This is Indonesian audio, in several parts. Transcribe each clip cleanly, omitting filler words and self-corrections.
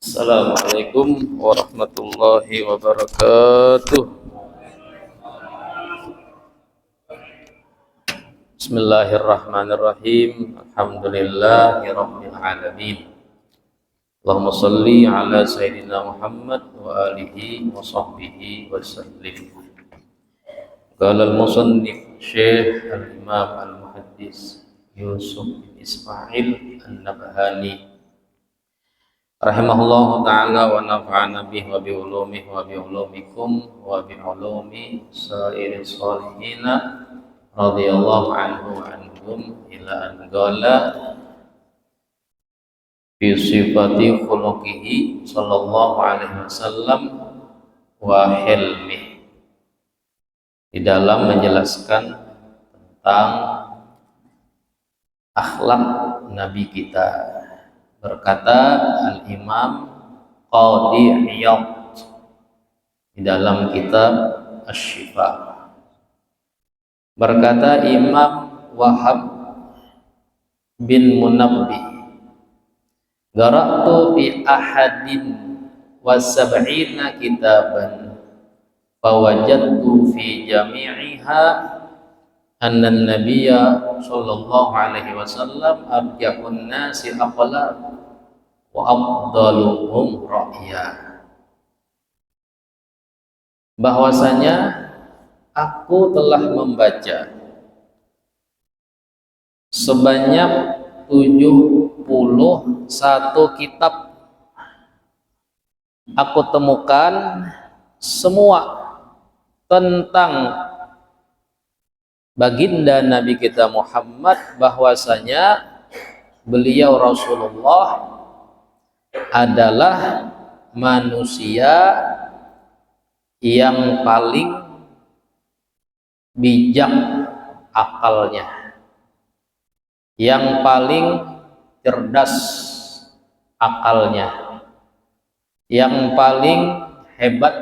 Assalamualaikum warahmatullahi wabarakatuh. Bismillahirrahmanirrahim. Alhamdulillahi rabbil alamin. Allahumma shalli ala sayyidina Muhammad wa alihi wa sahbihi wa sallim. Qala al-musannif Syekh al-Imam al-Muhaddis Yusuf bin Ismail an-Nabhani rahimahullah ta'ala wa nafa'ana bihi wa bi ulumihi wa bi ulumikum wa bi ulumi sa'irin salihina radhiyallahu anhu wa anhum ila an qala fi sifati khuluqihi sallallahu alaihi wasallam wa hilmi, di dalam menjelaskan tentang akhlak Nabi kita. Berkata Al-Imam Qadhi Iyad di dalam kitab Asy-Syifa, berkata Imam Wahab bin Munabbih, qara'tu fi ahadin wa sab'ina kitaban fawajadtu fi jami'iha anna an-nabiyya sallallahu alaihi wasallam arja'un nasi aqla wa afdaluhum ra'ya. Bahwasanya aku telah membaca sebanyak 71 kitab. Aku temukan semua tentang baginda Nabi kita Muhammad, bahwasanya beliau Rasulullah adalah manusia yang paling bijak akalnya, yang paling cerdas akalnya, yang paling hebat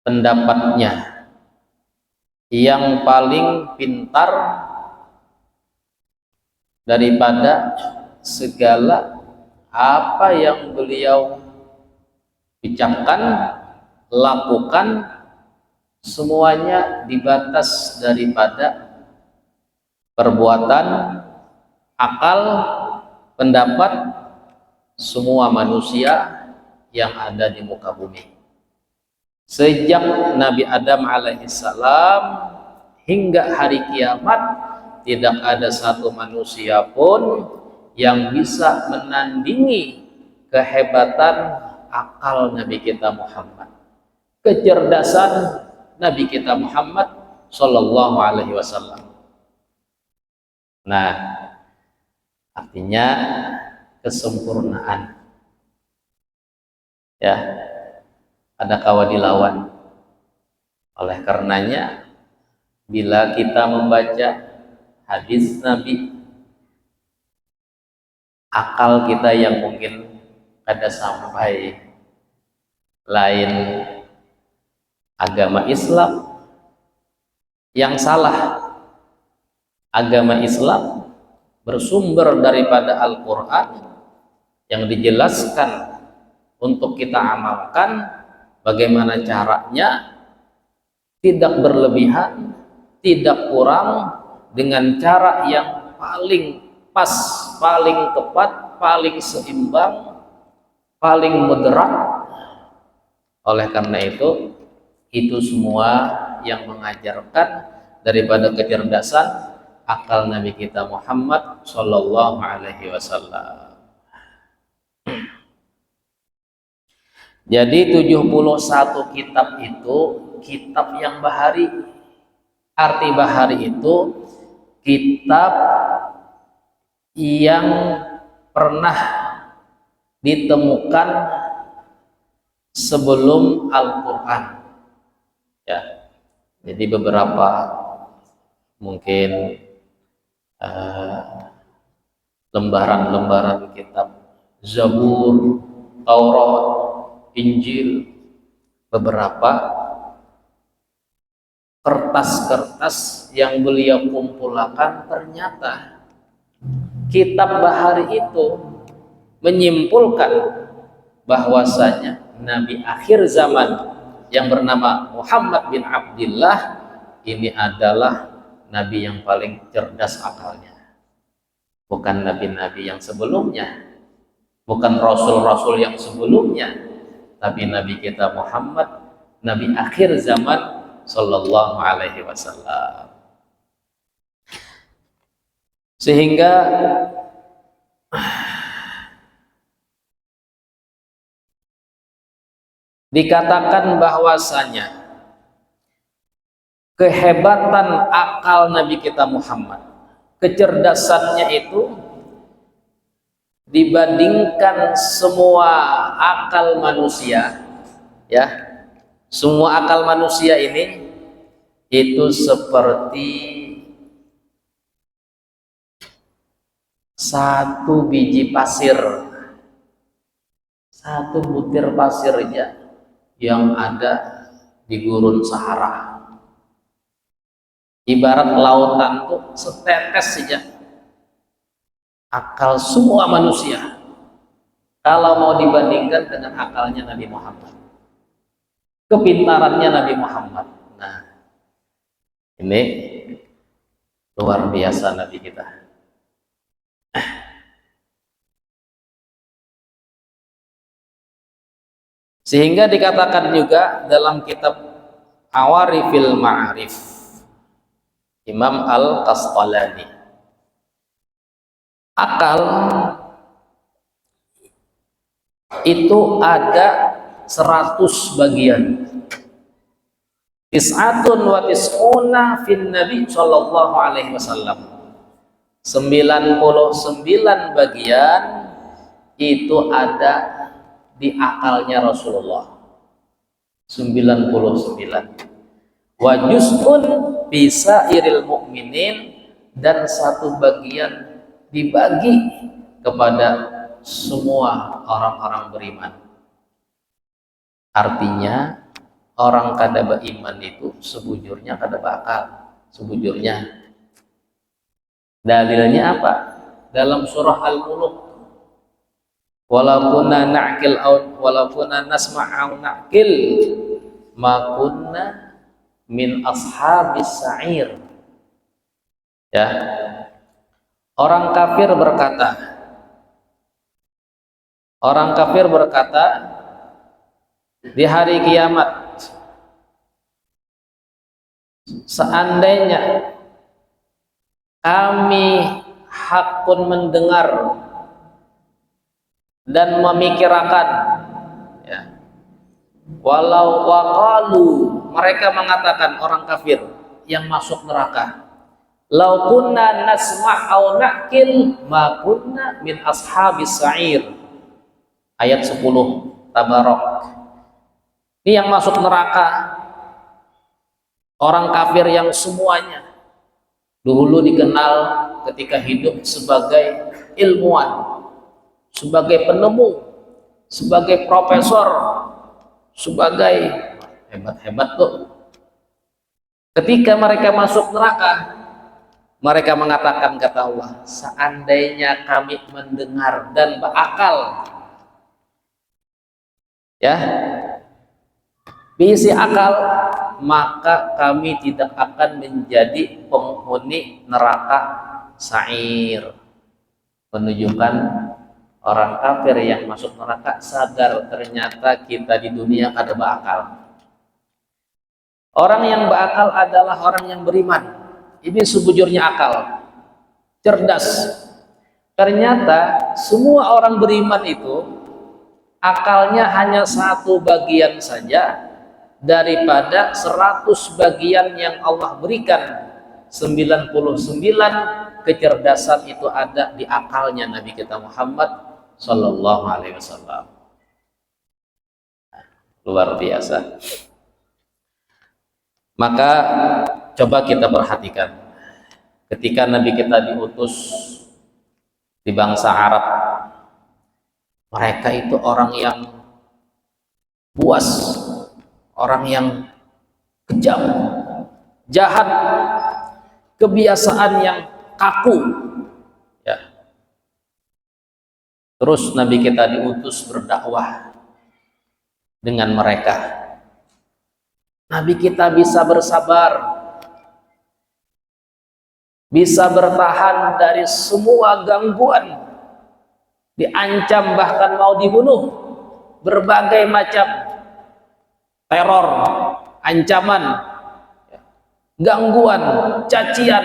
pendapatnya, yang paling pintar daripada segala apa yang beliau ucapkan, lakukan, semuanya dibatas daripada perbuatan, akal, pendapat semua manusia yang ada di muka bumi. Sejak Nabi Adam alaihissalam hingga hari kiamat, tidak ada satu manusia pun yang bisa menandingi kehebatan akal Nabi kita Muhammad, kecerdasan Nabi kita Muhammad sallallahu alaihi wasallam. Nah, artinya kesempurnaan, ya, ada kawa dilawan. Oleh karenanya, bila kita membaca hadis Nabi, akal kita yang mungkin kada sampai, lain agama Islam yang salah. Agama Islam bersumber daripada Al-Quran yang dijelaskan untuk kita amalkan. Bagaimana caranya? Tidak berlebihan, tidak kurang, dengan cara yang paling pas, paling tepat, paling seimbang, paling moderat. Oleh karena itu semua yang mengajarkan daripada kecerdasan akal Nabi kita Muhammad sallallahu alaihi wasallam. Jadi 71 kitab itu kitab yang bahari. Arti bahari itu kitab yang pernah ditemukan sebelum Al-Quran, ya. Jadi beberapa mungkin lembaran-lembaran kitab Zabur, Taurat, Injil, beberapa kertas-kertas yang beliau kumpulkan, ternyata kitab bahari itu menyimpulkan bahwasanya Nabi akhir zaman yang bernama Muhammad bin Abdullah ini adalah Nabi yang paling cerdas akalnya. Bukan nabi-nabi yang sebelumnya, bukan rasul-rasul yang sebelumnya, tapi Nabi kita Muhammad, Nabi akhir zaman sallallahu alaihi wasallam. Sehingga dikatakan bahwasanya kehebatan akal Nabi kita Muhammad, kecerdasannya itu dibandingkan semua akal manusia, ya, semua akal manusia ini itu seperti satu biji pasir, satu butir pasirnya yang ada di gurun Sahara. Ibarat lautan tuh setetes saja akal semua manusia kalau mau dibandingkan dengan akalnya Nabi Muhammad, kepintarannya Nabi Muhammad. Nah, ini luar biasa Nabi kita. Sehingga dikatakan juga dalam kitab Awarifil Ma'arif Imam Al-Qasqalani, akal itu ada 100 bagian. Tis'atun wa tis'una fin Nabi sallallahu alaihi wasallam. 99 bagian itu ada di akalnya Rasulullah. 99. Wa juz'un bisa iril mukminin, dan satu bagian dibagi kepada semua orang-orang beriman. Artinya orang kada beriman itu sebujurnya kada bakal, sebujurnya. Dalilnya apa? Dalam surah Al-Mulk, walaupun na'kil walaupun nasma'u na'kil ma kunna min ashabis sa'ir. Ya, orang kafir berkata di hari kiamat, seandainya kami hakun mendengar dan memikirkan, ya, walau waqalu, mereka mengatakan, orang kafir yang masuk neraka, lau kunna nasma' au na'kil ma kunna min ashabis sa'ir. Ayat 10 Tabarok. Ini yang masuk neraka orang kafir yang semuanya dulu dikenal ketika hidup sebagai ilmuwan, sebagai penemu, sebagai profesor, sebagai hebat-hebat tuh. Ketika mereka masuk neraka, mereka mengatakan, kata Allah, seandainya kami mendengar dan berakal, ya, diisi akal, maka kami tidak akan menjadi penghuni neraka sa'ir. Menunjukkan orang kafir yang masuk neraka sadar ternyata kita di dunia kada berakal. Orang yang berakal adalah orang yang beriman. Ini sebujurnya akal, cerdas. Ternyata semua orang beriman itu akalnya hanya satu bagian saja daripada 100 bagian yang Allah berikan. 99 kecerdasan itu ada di akalnya Nabi kita Muhammad sallallahu alaihi wasallam. Luar biasa. Maka coba kita perhatikan, ketika Nabi kita diutus di bangsa Arab, mereka itu orang yang buas, orang yang kejam, jahat, kebiasaan yang kaku, ya. Terus Nabi kita diutus berdakwah dengan mereka. Nabi kita bisa bersabar, bisa bertahan dari semua gangguan, diancam bahkan mau dibunuh, berbagai macam teror, ancaman, gangguan, cacian.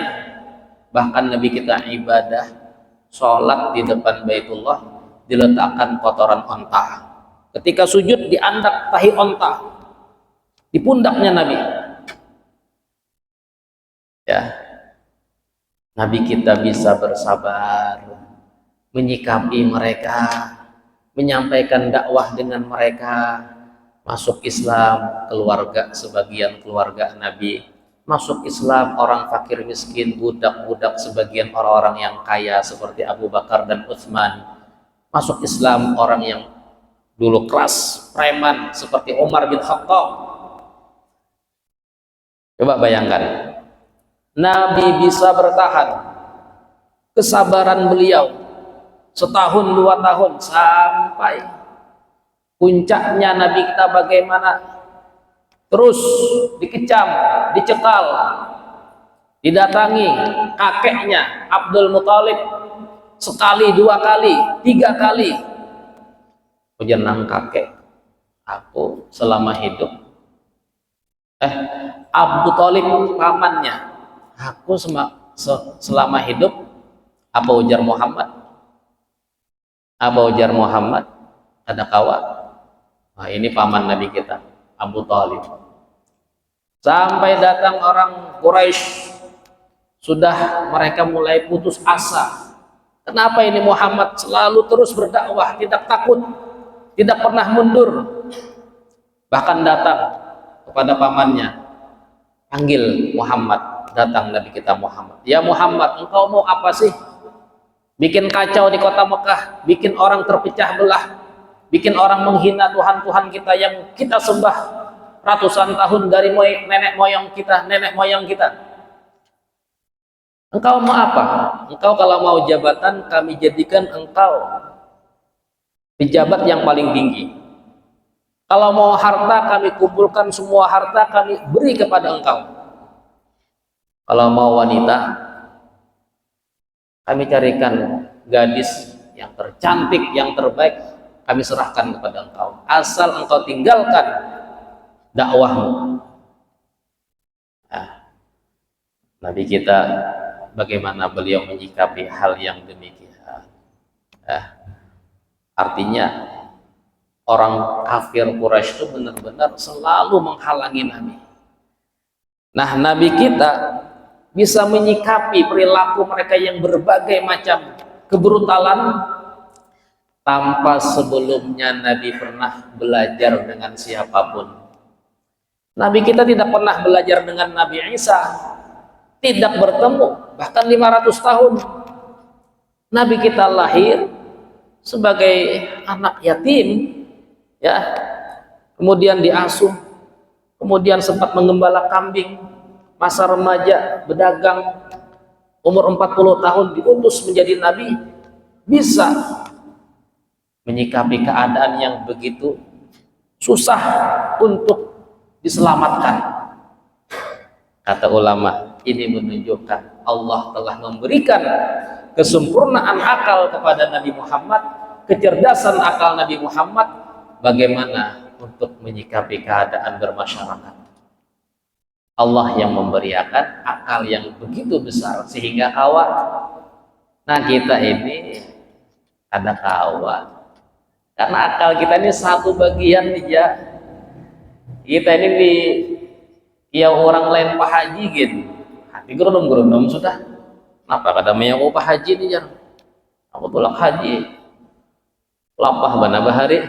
Bahkan Nabi kita ibadah, sholat di depan Baitullah, diletakkan kotoran onta. Ketika sujud diandak tahi onta di pundaknya Nabi. Ya, Nabi kita bisa bersabar, menyikapi mereka, menyampaikan dakwah dengan mereka, masuk Islam keluarga, sebagian keluarga Nabi masuk Islam, orang fakir miskin, budak-budak, sebagian orang-orang yang kaya seperti Abu Bakar dan Utsman masuk Islam, orang yang dulu keras, preman seperti Umar bin Khattab. Coba bayangkan, Nabi bisa bertahan, kesabaran beliau setahun 2 tahun sampai puncaknya Nabi kita bagaimana, terus dikecam, dicekal, didatangi kakeknya Abdul Muthalib sekali, 2 kali, 3 kali. Jenang kakek aku selama hidup, Abu Thalib pamannya, aku selama hidup. Apa ujar Muhammad? Apa ujar Muhammad? Ada kawan. Nah, ini paman Nabi kita, Abu Thalib. Sampai datang orang Quraisy, sudah mereka mulai putus asa. Kenapa ini Muhammad selalu terus berdakwah, tidak takut, tidak pernah mundur. Bahkan datang kepada pamannya, panggil Muhammad. Datang Nabi kita Muhammad, ya Muhammad, engkau mau apa sih? Bikin kacau di kota Mekah, bikin orang terpecah belah, bikin orang menghina Tuhan-Tuhan kita yang kita sembah ratusan tahun dari nenek moyang kita. Engkau mau apa? Engkau kalau mau jabatan, kami jadikan engkau pejabat yang paling tinggi. Kalau mau harta, kami kumpulkan semua harta, kami beri kepada engkau. Kalau mau wanita, kami carikan gadis yang tercantik, yang terbaik, kami serahkan kepada engkau, asal engkau tinggalkan dakwahmu. Nah, Nabi kita bagaimana beliau menyikapi hal yang demikian. Artinya orang kafir Quraisy itu benar-benar selalu menghalangi Nabi. Nah, Nabi kita bisa menyikapi perilaku mereka yang berbagai macam kebrutalan tanpa sebelumnya Nabi pernah belajar dengan siapapun. Nabi kita tidak pernah belajar dengan Nabi Isa, tidak bertemu, bahkan 500 tahun. Nabi kita lahir sebagai anak yatim, ya, kemudian diasuh, kemudian sempat mengembala kambing, masa remaja berdagang, umur 40 tahun diutus menjadi nabi, bisa menyikapi keadaan yang begitu susah untuk diselamatkan. Kata ulama, ini menunjukkan Allah telah memberikan kesempurnaan akal kepada Nabi Muhammad, kecerdasan akal Nabi Muhammad, bagaimana untuk menyikapi keadaan bermasyarakat. Allah yang memberikan akal yang begitu besar sehingga kawan. Nah, kita ini ada kawan karena akal kita ini satu bagian aja. Kita ini ya orang lain Pak Haji gitu, hati gerundum sudah. Kenapa kada mau Pak Haji nih jar? Aku tolak haji, lapah bana bahari.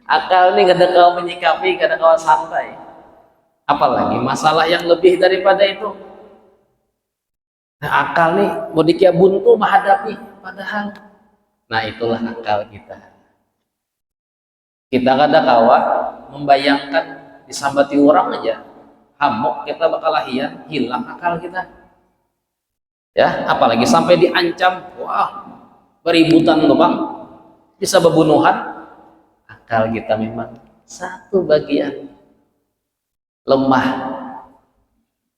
Akal ini kada kau menyikapi, kada kau santai. Apalagi masalah yang lebih daripada itu. Nah, akal nih mau dikia buntu menghadapi, padahal. Nah, itulah akal kita. Kita kada kawa membayangkan disambati orang aja, hamok kita bakal lahian, hilang akal kita. Ya, apalagi sampai diancam, wah, beributan tuh bang, bisa bebunuhan. Akal kita memang satu bagian lemah.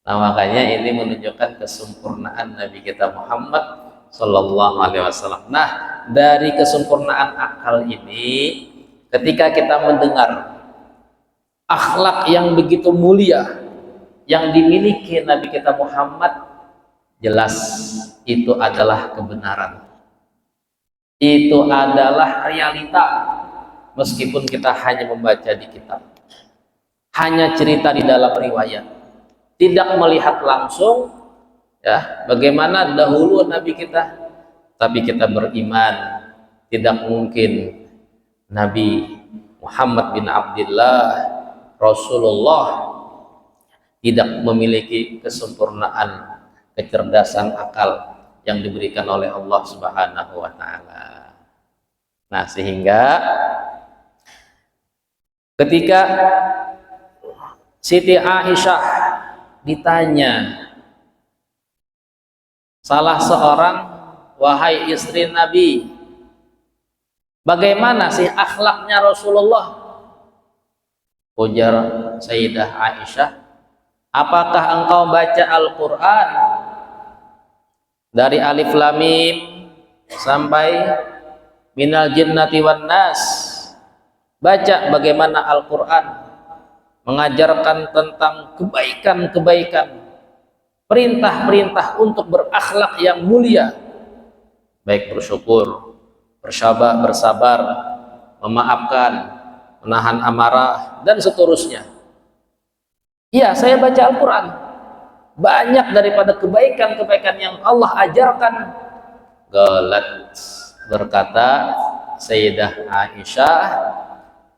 Nah, makanya ini menunjukkan kesempurnaan Nabi kita Muhammad Sallallahu Alaihi Wasallam. Nah, dari kesempurnaan akal ini, ketika kita mendengar akhlak yang begitu mulia yang dimiliki Nabi kita Muhammad, jelas itu adalah kebenaran, itu adalah realita, meskipun kita hanya membaca di kitab, hanya cerita di dalam riwayat, tidak melihat langsung ya bagaimana dahulu Nabi kita, tapi kita beriman tidak mungkin Nabi Muhammad bin Abdullah Rasulullah tidak memiliki kesempurnaan kecerdasan akal yang diberikan oleh Allah Subhanahu wa taala. Nah, sehingga ketika Siti Aisyah ditanya salah seorang, wahai istri Nabi, bagaimana sih akhlaknya Rasulullah? Ujar Sayyidah Aisyah, apakah engkau baca Al-Quran dari Alif Lam Mim sampai Minal Jinnati wan Nas? Baca bagaimana Al-Quran mengajarkan tentang kebaikan-kebaikan, perintah-perintah untuk berakhlak yang mulia, baik bersyukur, bersabar, memaafkan, menahan amarah, dan seterusnya. Ya, saya baca Al-Quran, banyak daripada kebaikan-kebaikan yang Allah ajarkan. Galat, berkata Sayyidah Aisyah,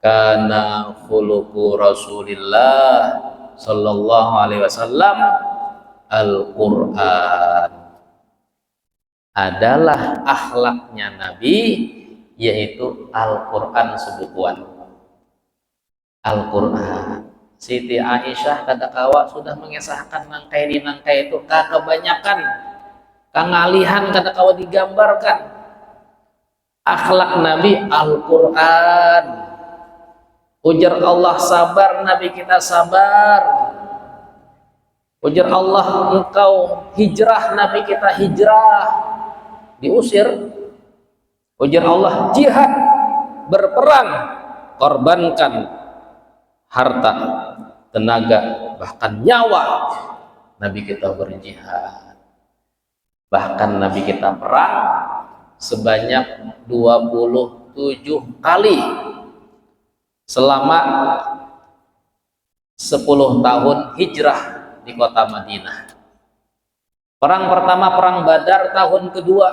kana khuluqu Rasulillah sallallahu alaihi wasallam Al-Quran. Adalah akhlaknya Nabi, yaitu Al-Quran sebukuan. Al-Quran. Siti Aisyah kata kawa sudah mengesahkan nangkai di nangkai itu kebanyakan kangalihan kata kawa digambarkan. Akhlak Nabi Al-Quran. Ujar Allah sabar, Nabi kita sabar. Ujar Allah engkau hijrah, Nabi kita hijrah, diusir. Ujar Allah jihad, berperang, korbankan harta, tenaga, bahkan nyawa, Nabi kita berjihad. Bahkan Nabi kita perang sebanyak 27 kali selama 10 tahun hijrah di kota Madinah. Perang pertama perang Badar, tahun kedua.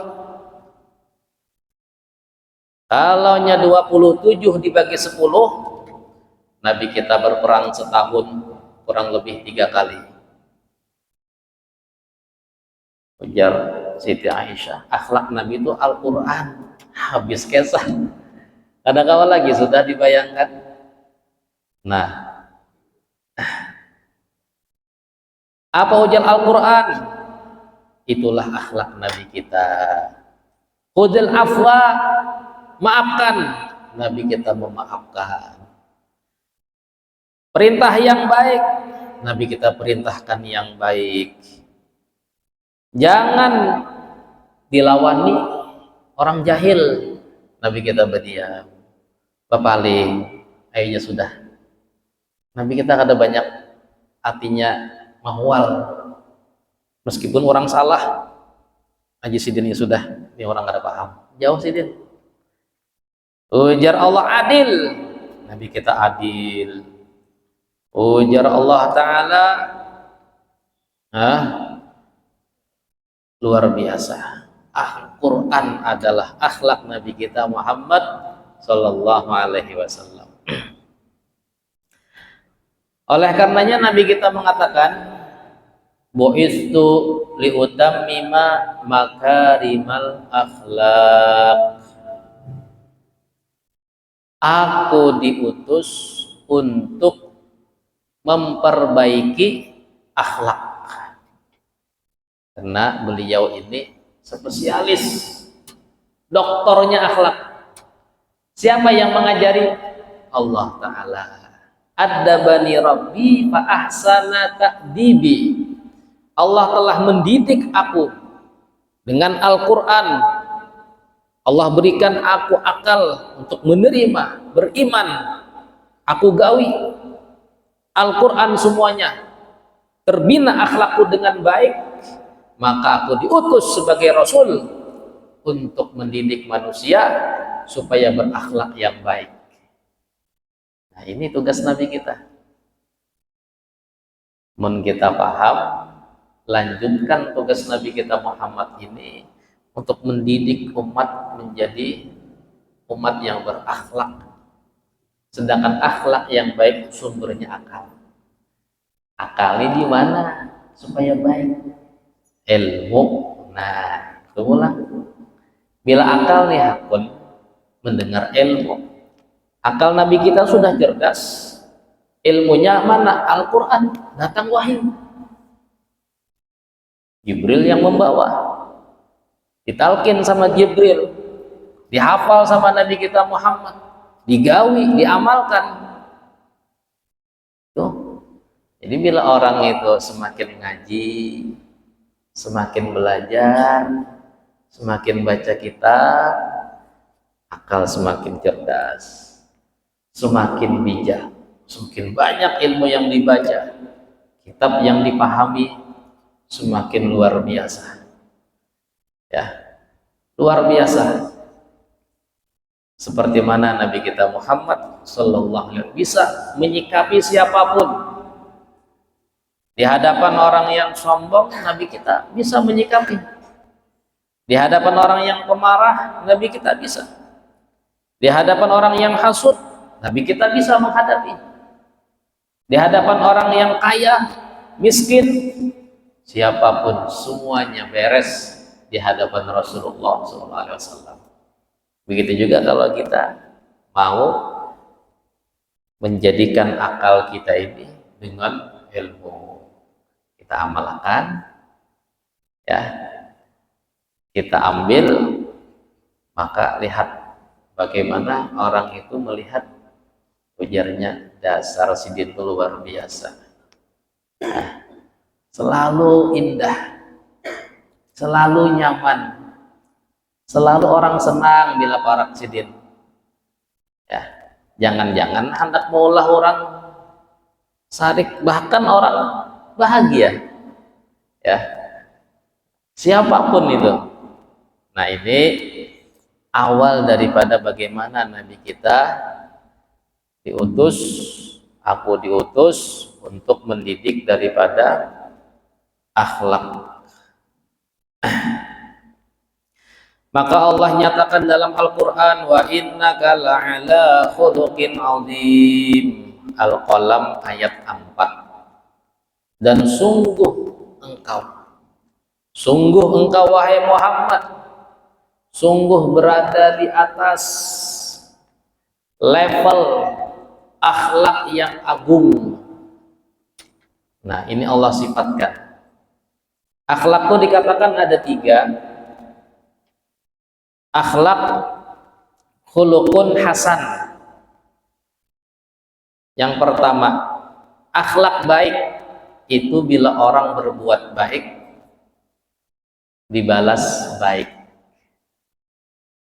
Kalaunya 27 dibagi 10, Nabi kita berperang setahun kurang lebih 3 kali. Ujar Siti Aisyah, akhlak Nabi itu Al-Quran. Habis kisah. Ada kawan lagi sudah dibayangkan. Nah, apa ujar Al-Quran? Itulah akhlak Nabi kita. Khudil afwa, maafkan. Nabi kita memaafkan. Perintah yang baik, Nabi kita perintahkan yang baik. Jangan dilawani orang jahil, Nabi kita berdiam. Papaling, akhirnya sudah. Nabi kita ada banyak artinya mahwal. Meskipun orang salah, Haji Sidin sudah, ini orang gak ada paham. Jauh Sidin. Ujar Allah adil, Nabi kita adil. Ujar Allah Ta'ala luar biasa. Al-Quran adalah akhlak Nabi kita Muhammad Sallallahu Alaihi Wasallam. Oleh karenanya Nabi kita mengatakan, bu'istu liutammima makarimal akhlak. Aku diutus untuk memperbaiki akhlak. Karena beliau ini spesialis, doktornya akhlak. Siapa yang mengajari? Allah Ta'ala. Addabani Rabbi fa ahsana ta'dibi. Allah telah mendidik aku dengan Al-Quran. Allah berikan aku akal untuk menerima, beriman. Aku gawi Al-Quran semuanya. Terbina akhlakku dengan baik, maka aku diutus sebagai Rasul untuk mendidik manusia supaya berakhlak yang baik. Nah, ini tugas Nabi kita. Men kita paham, lanjutkan tugas Nabi kita Muhammad ini untuk mendidik umat menjadi umat yang berakhlak. Sedangkan akhlak yang baik sumbernya akal. Akalnya di mana supaya baik? Ilmu. Nah, itu ulang. Bila akal nih hakun mendengar ilmu. Akal Nabi kita sudah cerdas. Ilmunya mana? Al-Quran. Datang wahyu. Jibril yang membawa. Ditalkin sama Jibril. Dihafal sama Nabi kita Muhammad. Digawi, diamalkan. Tuh. Jadi bila orang itu semakin ngaji, semakin belajar, semakin baca kitab, akal semakin cerdas, semakin bijak, semakin banyak ilmu yang dibaca, kitab yang dipahami semakin luar biasa. Ya, luar biasa. Seperti mana Nabi kita Muhammad sallallahu alaihi wasallam bisa menyikapi siapapun. Di hadapan orang yang sombong, Nabi kita bisa menyikapi. Di hadapan orang yang pemarah, Nabi kita bisa. Di hadapan orang yang hasud, Nabi kita bisa menghadapi. Di hadapan orang yang kaya, miskin, siapapun semuanya beres di hadapan Rasulullah SAW. Begitu juga kalau kita mau menjadikan akal kita ini dengan ilmu. Kita amalkan, ya, kita ambil, maka lihat bagaimana orang itu melihat, ujarnya dasar sidin luar biasa. Nah, selalu indah, selalu nyaman, selalu orang senang bila parak sidin. Ya, jangan-jangan hendak maulah orang sarik, bahkan orang bahagia, ya, siapapun itu. Nah, ini awal daripada bagaimana Nabi kita diutus, aku diutus untuk mendidik daripada akhlak. Maka Allah nyatakan dalam Al-Quran, wa innaka la'ala khuluqin azim. Al-Qalam ayat 4. Dan sungguh engkau wahai Muhammad, sungguh berada di atas level akhlak yang agung. Nah, ini Allah sifatkan. Akhlak itu dikatakan ada 3. Akhlak khuluqun hasan. Yang pertama, akhlak baik itu bila orang berbuat baik dibalas baik,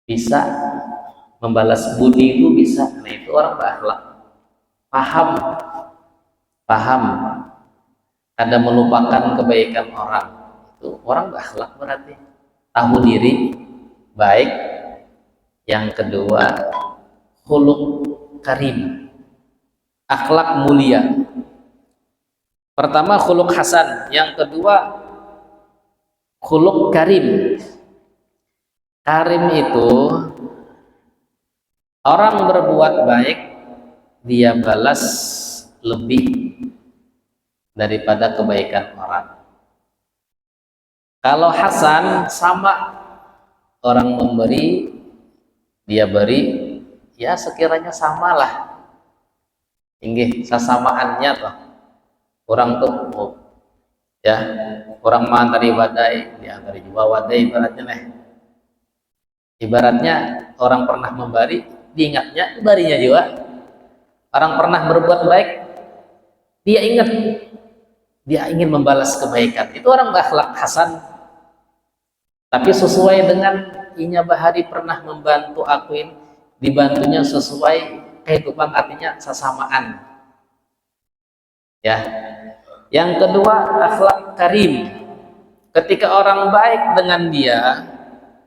bisa membalas budi itu bisa. Nah, itu orang berakhlak. Paham ada melupakan kebaikan orang, itu orang berakhlak berarti. Tahu diri baik. Yang kedua, khuluq karim, akhlak mulia. Pertama khuluq hasan, yang kedua khuluq karim. Karim itu orang berbuat baik, dia balas lebih daripada kebaikan orang. Kalau hasan sama, orang memberi, dia beri, ya sekiranya samalah. Inggih sasamaannya toh. Orang tuh, ya, orang mantari wadai, diantari juga wadai ibaratnya nih. Ibaratnya orang pernah memberi, diingatnya barinya juga. Orang pernah berbuat baik, dia ingat, dia ingin membalas kebaikan. Itu orang berakhlak hasan. Tapi sesuai dengan Inya Bahari pernah membantu aku ini, dibantunya sesuai kehidupan, artinya sesamaan. Ya. Yang kedua, akhlak karim. Ketika orang baik dengan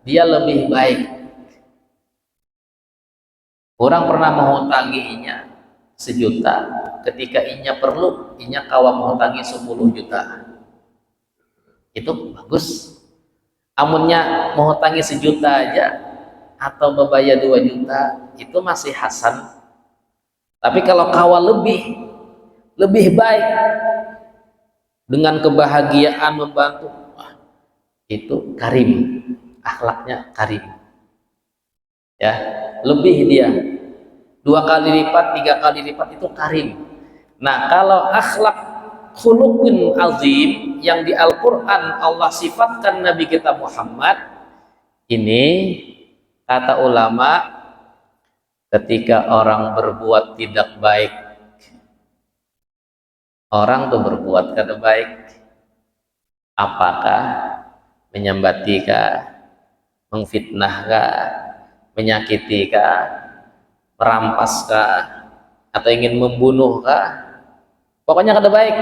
dia lebih baik. Orang pernah menghutangi Inya 1.000.000, ketika Inya perlu, Inya kawa menghutangi 10 juta. Itu bagus. Amunnya menghutangi 1.000.000 aja atau bebayar 2 juta, itu masih hasan. Tapi kalau kawa lebih baik dengan kebahagiaan membantu, itu karim, akhlaknya karim. Ya, lebih dia 2 kali lipat, 3 kali lipat, itu karim. Nah, kalau akhlak khuluqun azim yang di Al-Quran Allah sifatkan Nabi kita Muhammad ini, kata ulama, ketika orang berbuat tidak baik, orang tuh berbuat kada baik, apakah menyambatikah, mengfitnahkah, menyakitikah, merampaskah, atau ingin membunuhkah, pokoknya kada baik,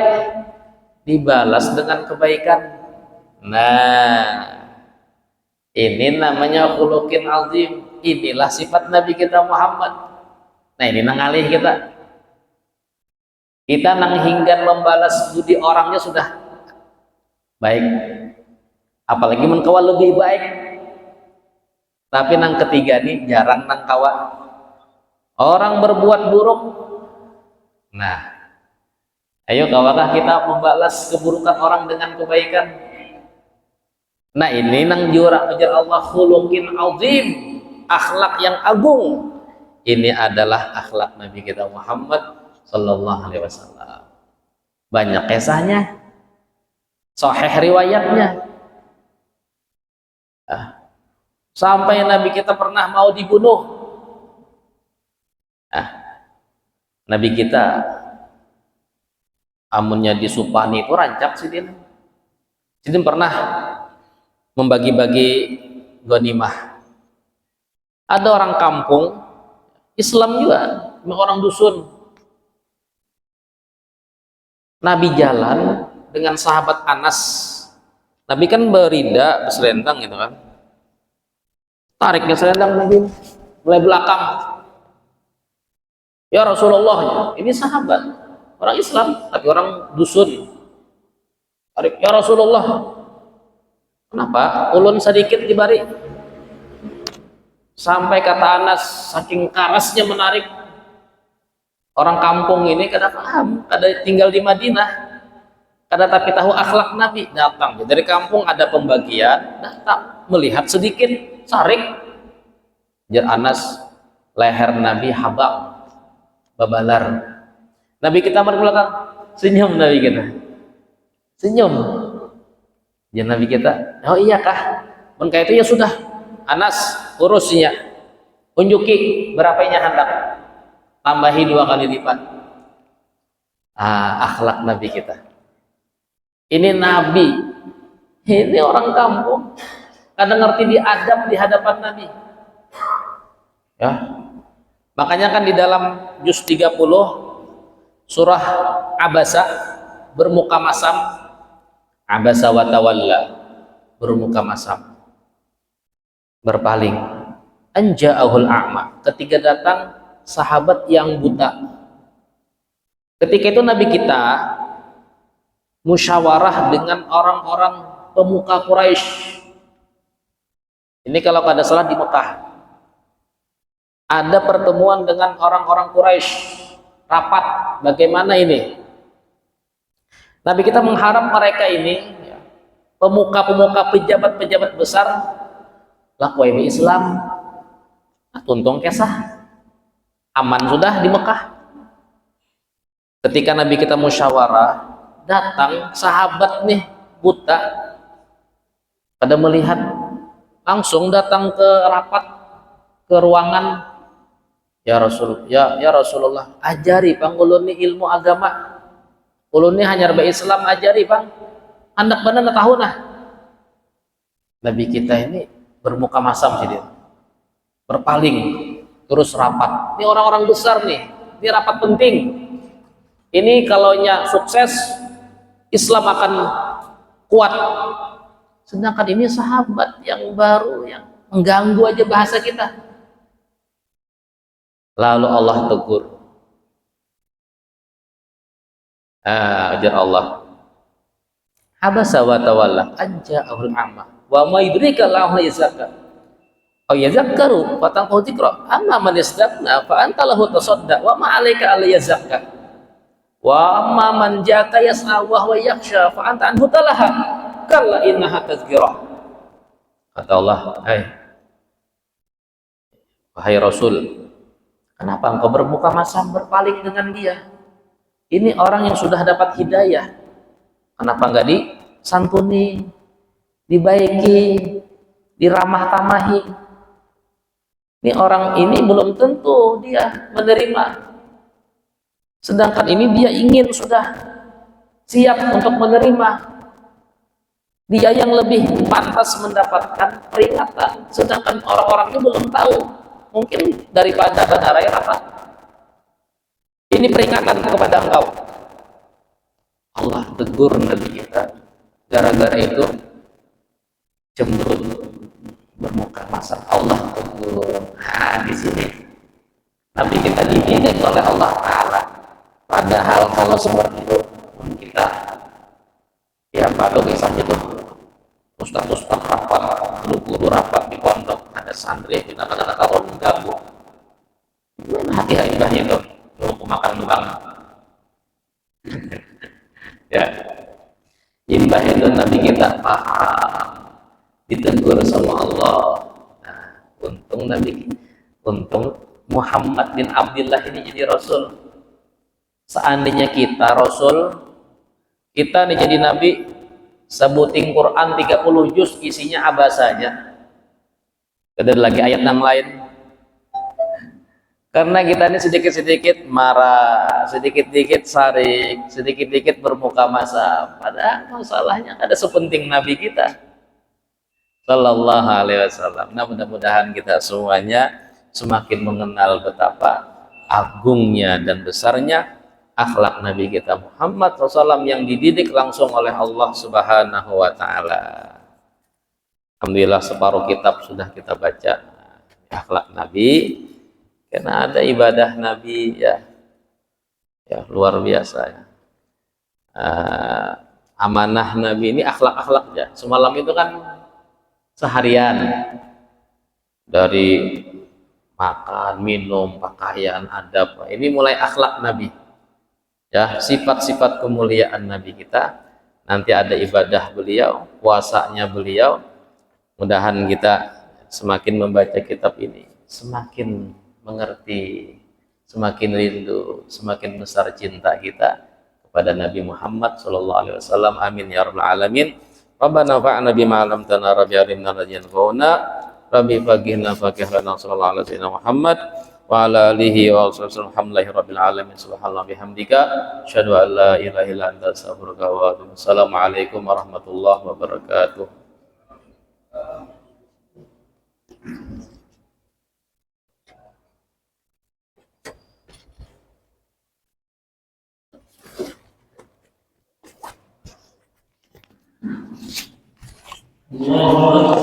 dibalas dengan kebaikan. Nah, ini namanya khuluqin azim. Inilah sifat Nabi kita Muhammad. Nah, ini nangalih kita nang hinggan membalas budi orangnya sudah baik, apalagi menkawa lebih baik. Tapi nang ketiga nih jarang nang kawa orang berbuat buruk. Nah, ayo kawakah kita membalas keburukan orang dengan kebaikan? Nah, ini nang jura ujar Allah khuluqin azim, akhlak yang agung. Ini adalah akhlak Nabi kita Muhammad sallallahu alaihi wasallam. Banyak kisahnya, sahih riwayatnya. Sampai Nabi kita pernah mau dibunuh. Nabi kita amunnya disupani itu rancak Sidin pernah membagi-bagi ghanimah. Ada orang kampung Islam juga, orang dusun. Nabi jalan dengan sahabat Anas. Nabi kan berida, berselendang gitu kan. Tariknya selendang Nabi mulai belakang. Ya Rasulullah, ini sahabat, orang Islam tapi orang dusun. Tarik, ya Rasulullah, kenapa ulun sedikit dibari? Sampai kata Anas, saking kerasnya menarik, orang kampung ini kada paham, kada tinggal di Madinah, kada tapi tahu akhlak Nabi. Datang dari kampung, ada pembagian, datang melihat sedikit, sarik. Jar Anas, leher Nabi habang, babalar. Nabi kita belakang, senyum Nabi kita, senyum. Ya Nabi kita, oh iya kah? Mengkait itu ya sudah, Anas urusnya, unjuki berapa nya hendak, tambahi 2 kali lipat. Akhlak Nabi kita. Ini Nabi, ini orang kampung, kadang ngerti diadab di hadapan Nabi. Ya, makanya kan di dalam juz 30 surah Abasa, bermuka masam, Abasa wa tawalla, bermuka masam, berpaling. Anja'ahul a'ma, ketika datang sahabat yang buta. Ketika itu Nabi kita musyawarah dengan orang-orang pemuka Quraisy. Ini kalau kada salah di Mekah. Ada pertemuan dengan orang-orang Quraisy, rapat bagaimana ini. Nabi kita mengharap mereka ini pemuka-pemuka, pejabat-pejabat besar lakwai Islam, tuntung kesah, aman sudah di Mekah. Ketika Nabi kita musyawarah, datang sahabat nih buta, pada melihat, langsung datang ke rapat, ke ruangan Ya Rasulullah, ajari pang ulun ni ilmu agama. Ulun ni hanya Islam, ajari pang. Hendak benar tahu nah. Nabi kita ini bermuka masam sih dia. Berpaling, terus rapat. Ini orang-orang besar nih. Ini rapat penting. Ini kalaunya sukses, Islam akan kuat. Sedangkan ini sahabat yang baru, yang mengganggu aja bahasa kita. Lalu Allah tegur. Ajar Allah. Abasa wa tawalla ajja'ahul a'ma wa ma yudrika la'alla yazakka. Oh yazakkaru fatanqu dzikra. Amma man yasdaqna fa anta lahu tasaddaq wa ma 'alaika alla yazakka. Wa amma man jaka yas'a wa huwa yakhsha fa anta anhu talaha. Kalla innaha tazkirah. Kata Allah, wahai Rasul, kenapa engkau bermuka masam berpaling dengan dia? Ini orang yang sudah dapat hidayah. Kenapa enggak disantuni, dibaiki, diramah tamahi? Ini orang ini belum tentu dia menerima. Sedangkan ini dia ingin sudah siap untuk menerima. Dia yang lebih pantas mendapatkan peringatan. Sedangkan orang-orang ini belum tahu. Mungkin daripada bandara apa? Ini peringatan kepada engkau. Allah tegur Nabi kita. Gara-gara itu cemberut bermuka masam. Allah tegur. Di sini Nabi kita dididik oleh Allah Ta'ala. Padahal kalau seperti itu kita ya pada kisah itu ustaz-ustaz rapat, guru-guru rapat di pondok, ada santri kita kadang-kadang kalau mengganggu. Gimana hati-hati mbahnya itu? Mau makan lubang. Ya, imbah itu Nabi kita paham, ditegur sama Allah. Nah, untung Muhammad bin Abdullah ini jadi Rasul. Seandainya kita Rasul, kita nih jadi Nabi, sebutin Quran 30 juz isinya abasa saja. Ada lagi ayat yang lain. Karena kita ini sedikit-sedikit marah, sedikit-sedikit sarik, sedikit-sedikit bermuka masam. Padahal masalahnya ada sepenting Nabi kita Sallallahu Alaihi Wasallam. Nah, mudah-mudahan kita semuanya semakin mengenal betapa agungnya dan besarnya akhlak Nabi kita Muhammad SAW yang dididik langsung oleh Allah Subhanahu wa Ta'ala. Alhamdulillah separuh kitab sudah kita baca akhlak Nabi, karena ada ibadah Nabi ya luar biasa ya. Amanah Nabi ini akhlak-akhlak ya. Semalam itu kan seharian dari makan, minum, pakaian, adab. Ini mulai akhlak Nabi. Ya, sifat-sifat kemuliaan Nabi kita. Nanti ada ibadah beliau, puasanya beliau. Mudahan kita semakin membaca kitab ini, semakin mengerti, semakin rindu, semakin besar cinta kita kepada Nabi Muhammad sallallahu alaihi wasallam. Amin ya rabbal alamin. Rabbana fa'na bima 'allamtana rabbi alimna radhiyan fauna rabbi faqihna faqihna sallallahu alaihi wasallam Muhammad wa ala alihi wa sallam. Alhamdulillahi rabbil alamin. Subhanallah bihamdika asyhadu an la ilaha illa anta astaghfiruka wa atubu. Assalamualaikum warahmatullahi wabarakatuh. Allah